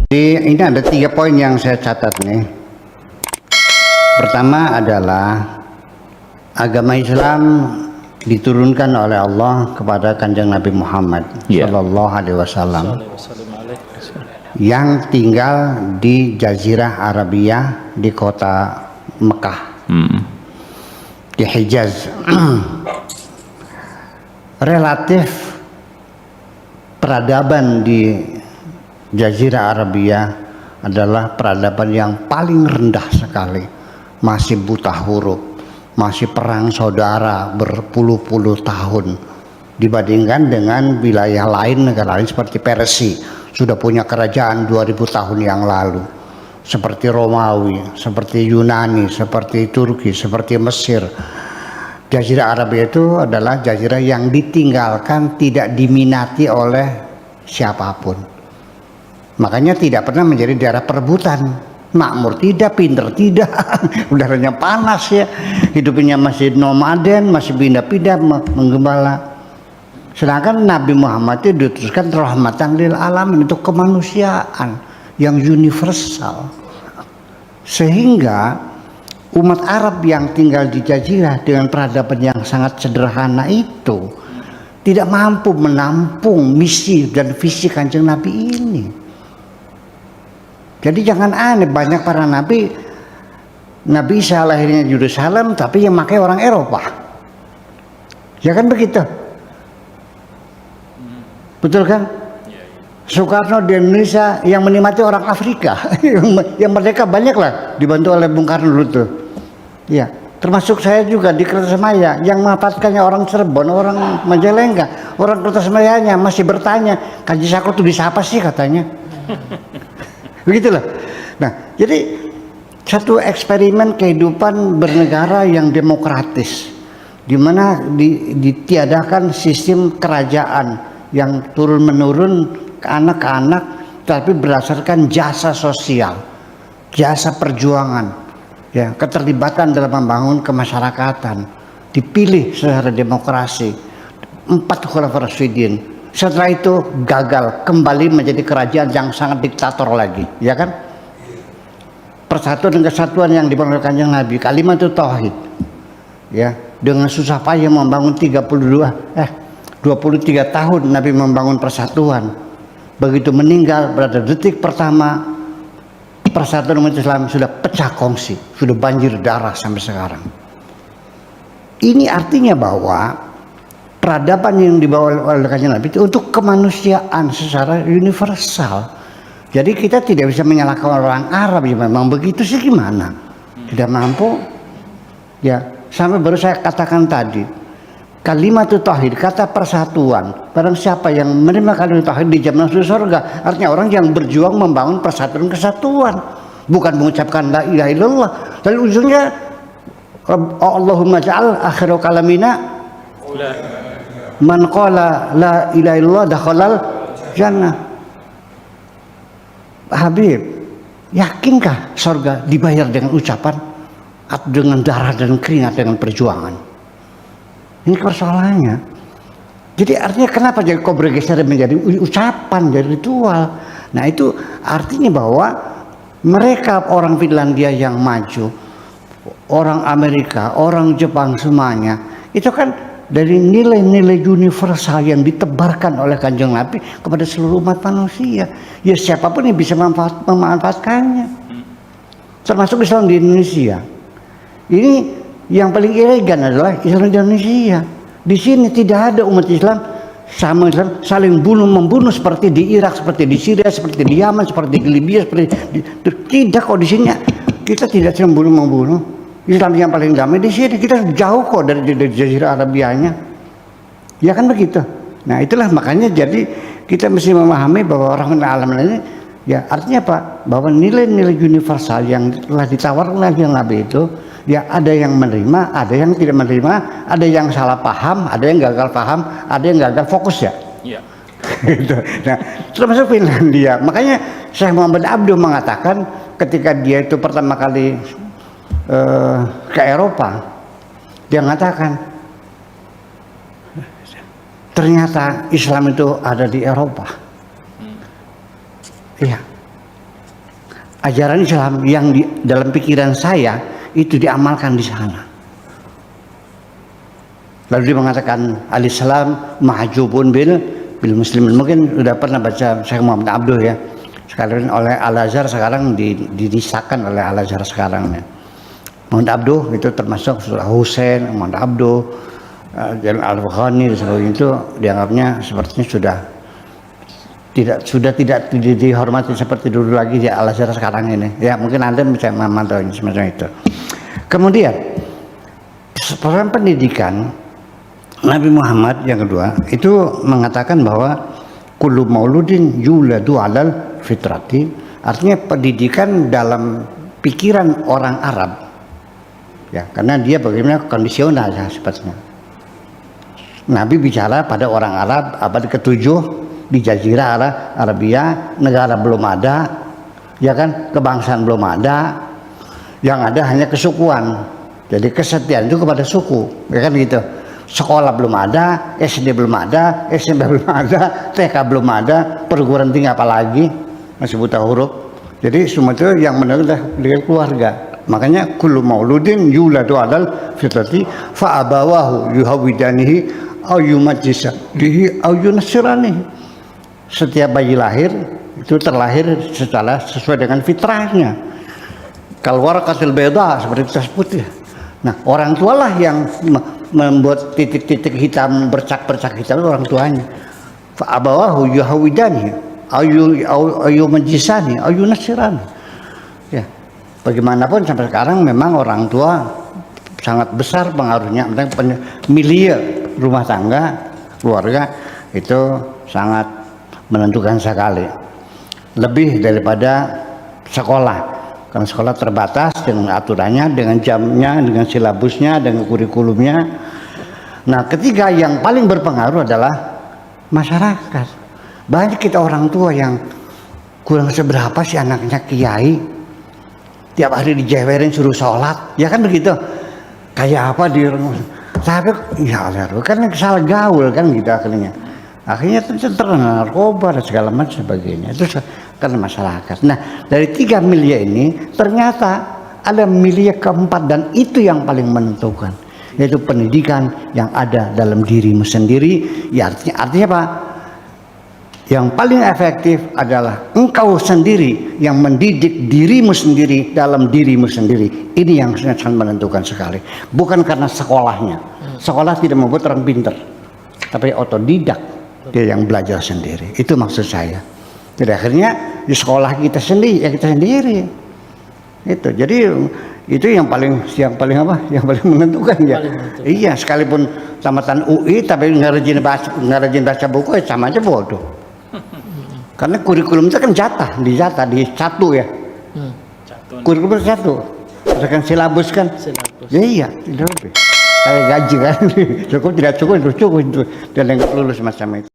Jadi ini ada 3 poin yang saya catat nih. Pertama adalah agama Islam diturunkan oleh Allah kepada Kanjeng Nabi Muhammad Sallallahu Alaihi Wasallam yang tinggal di Jazirah Arabia di kota Mekah, di Hijaz. Relatif peradaban di Jazirah Arabia adalah peradaban yang paling rendah sekali, masih buta huruf, masih perang saudara berpuluh-puluh tahun dibandingkan dengan wilayah lain, negara lain seperti Persia sudah punya kerajaan 2000 tahun yang lalu, seperti Romawi, seperti Yunani, seperti Turki, seperti Mesir. Jazirah Arabia itu adalah jazirah yang ditinggalkan, tidak diminati oleh siapapun. Makanya tidak pernah menjadi daerah perebutan. Makmur tidak, pinter tidak, udaranya panas ya, hidupnya masih nomaden, masih pindah-pindah menggembala. Sedangkan Nabi Muhammad itu diutuskan rahmatan lil alamin, untuk kemanusiaan yang universal. Sehingga umat Arab yang tinggal di Jazirah dengan peradaban yang sangat sederhana itu tidak mampu menampung misi dan visi Kanjeng Nabi ini. Jadi jangan aneh, banyak para nabi, Nabi Isa lahirnya di Yerusalem tapi yang pakai orang Eropa. Ya kan begitu? Betul kan? Soekarno di Indonesia yang menikmati orang Afrika, yang merdeka banyak lah, dibantu oleh Bung Karno dulu tuh. Ya, termasuk saya juga di Kertasemaya, yang memanfaatkannya orang Cirebon, orang Majalengka, orang Kertasemayanya masih bertanya, Kaji Sakro tuh bisa apa sih katanya? Begitulah. Nah, jadi satu eksperimen kehidupan bernegara yang demokratis, di mana ditiadakan sistem kerajaan yang turun menurun ke anak, tapi berdasarkan jasa sosial, jasa perjuangan, ya, keterlibatan dalam membangun kemasyarakatan, dipilih secara demokrasi 4 Khulafaur Rasyidin. Setelah itu gagal, kembali menjadi kerajaan yang sangat diktator lagi, ya kan? Persatuan dan kesatuan yang dibangun oleh Kanjeng Nabi, kalimat itu tauhid, ya, dengan susah payah membangun 23 tahun Nabi membangun persatuan. Begitu meninggal pada detik pertama, persatuan umat Islam sudah pecah kongsi, sudah banjir darah sampai sekarang. Ini artinya bahwa peradaban yang dibawa oleh Kanjeng Nabi itu untuk kemanusiaan secara universal. Jadi kita tidak bisa menyalahkan orang Arab, ya memang begitu sih, gimana? Tidak mampu. Ya, sampai baru saya katakan tadi, kalimat tauhid, kata persatuan. Barang siapa yang menerima kalimat tauhid di jalan masuk surga, artinya orang yang berjuang membangun persatuan kesatuan, bukan mengucapkan la ilaha illallah. Lalu ujungnya Allahumma ja'al akhiru kalamina man qala la ilaha illallah dakhalal jannah. Habib, yakinkah surga dibayar dengan ucapan atau dengan darah dan keringat, dengan perjuangan? Ini persoalannya. Jadi artinya kenapa jadi kok bergeser menjadi ucapan, jadi ritual? Nah, itu artinya bahwa mereka orang Finlandia yang maju, orang Amerika, orang Jepang, semuanya itu kan dari nilai-nilai universal yang ditebarkan oleh Kanjeng Nabi kepada seluruh umat manusia. Ya, siapapun yang bisa memanfaatkannya, termasuk Islam di Indonesia. Ini yang paling elegan adalah Islam di Indonesia. Di sini tidak ada umat Islam sama Islam saling membunuh seperti di Irak, seperti di Syria, seperti di Yaman, seperti di Libya, tidak kok. Di sini kita tidak saling membunuh. Islam yang paling damai di sini. Kita jauh kok dari Jazirah Arabianya. Ya kan begitu. Nah, itulah makanya jadi kita mesti memahami bahwa orang alam ini, ya, artinya apa? Bahwa nilai-nilai universal yang telah ditawarkan oleh Nabi itu, ya, ada yang menerima, ada yang tidak menerima, ada yang salah paham, ada yang gagal paham, ada yang gagal fokus, ya. Iya. Gitu. Nah, termasuk Finlandia. Makanya Syekh Muhammad Abduh mengatakan ketika dia itu pertama kali ke Eropa, dia mengatakan ternyata Islam itu ada di Eropa. Iya. ajaran Islam yang dalam pikiran saya itu diamalkan di sana. Lalu dia mengatakan al-Islam mahjubun bil muslimin. Mungkin sudah pernah baca Syekh Muhammad Abduh ya. Sekarang oleh Al-Azhar sekarang dinisakan oleh Al-Azhar sekarang ya. Muhammad Abduh itu termasuk Surah Husain, Muhammad Abduh, Jalan Al-Bukhari dan sebagainya, itu dianggapnya sepertinya sudah tidak dihormati seperti dulu lagi di Al-Azhar sekarang ini. Ya mungkin Anda bisa memantau semacam itu. Kemudian peran pendidikan Nabi Muhammad yang kedua itu mengatakan bahwa kullu mauludin yuladu alal fitrati, artinya pendidikan dalam pikiran orang Arab ya, karena dia bagaimana kondisional ya sifatnya. Nabi bicara pada orang Arab abad ke-7 di Jazirah Arabia, negara belum ada ya kan, kebangsaan belum ada, yang ada hanya kesukuan. Jadi kesetiaan itu kepada suku ya kan gitu. Sekolah belum ada, SD belum ada, SMP belum ada, TK belum ada, perguruan tinggi apalagi, masih buta huruf. Jadi semua itu yang mendengar dengan keluarga. Makanya kullu mauludin yuladu alal fitrati fa abawahu yuhawidanihi aw yumajjisanihi aw yunassiranihi. Setiap bayi lahir itu terlahir secara sesuai dengan fitrahnya. Kalwarqatil bayda, seperti kita sebut ya. Nah, orang tualah yang membuat titik-titik hitam, bercak-bercak hitam, orang tuanya. Fa abawahu yuhawidani ayu majisani ayu nasirani. Ya, bagaimanapun sampai sekarang memang orang tua sangat besar pengaruhnya tentang milieu rumah tangga, keluarga itu sangat menentukan sekali. Lebih daripada sekolah. Karena sekolah terbatas dengan aturannya, dengan jamnya, dengan silabusnya, dengan kurikulumnya. Nah, ketiga yang paling berpengaruh adalah masyarakat. Banyak kita orang tua yang kurang seberapa sih anaknya kiai, tiap hari dijewerin suruh sholat, ya kan begitu. Kayak apa di tapi ya kan salah gaul kan gitu akhirnya. Akhirnya terkena narkoba dan segala macam sebagainya. Itu karena masyarakat. Nah, dari 3 miliar ini ternyata ada miliar keempat, dan itu yang paling menentukan, yaitu pendidikan yang ada dalam dirimu sendiri. Ya, artinya apa? Yang paling efektif adalah engkau sendiri yang mendidik dirimu sendiri dalam dirimu sendiri. Ini yang sangat menentukan sekali. Bukan karena sekolahnya. Sekolah tidak membuat orang pintar, tapi otodidak, dia yang belajar sendiri. Itu maksud saya. Jadi akhirnya di sekolah kita sendiri, ya kita sendiri. Itu. Jadi itu yang paling apa? Yang paling menentukan ya. Iya, sekalipun tamatan UI tapi nggak rajin baca buku, ya sama aja bodoh. Karena kurikulum itu kan jatah di satu ya. Kurikulum satu. Misalkan silabus kan. Ya iya, tidak lebih. Kayak gaji kan. Cukup tidak cukup itu. Dan yang lulus macam itu.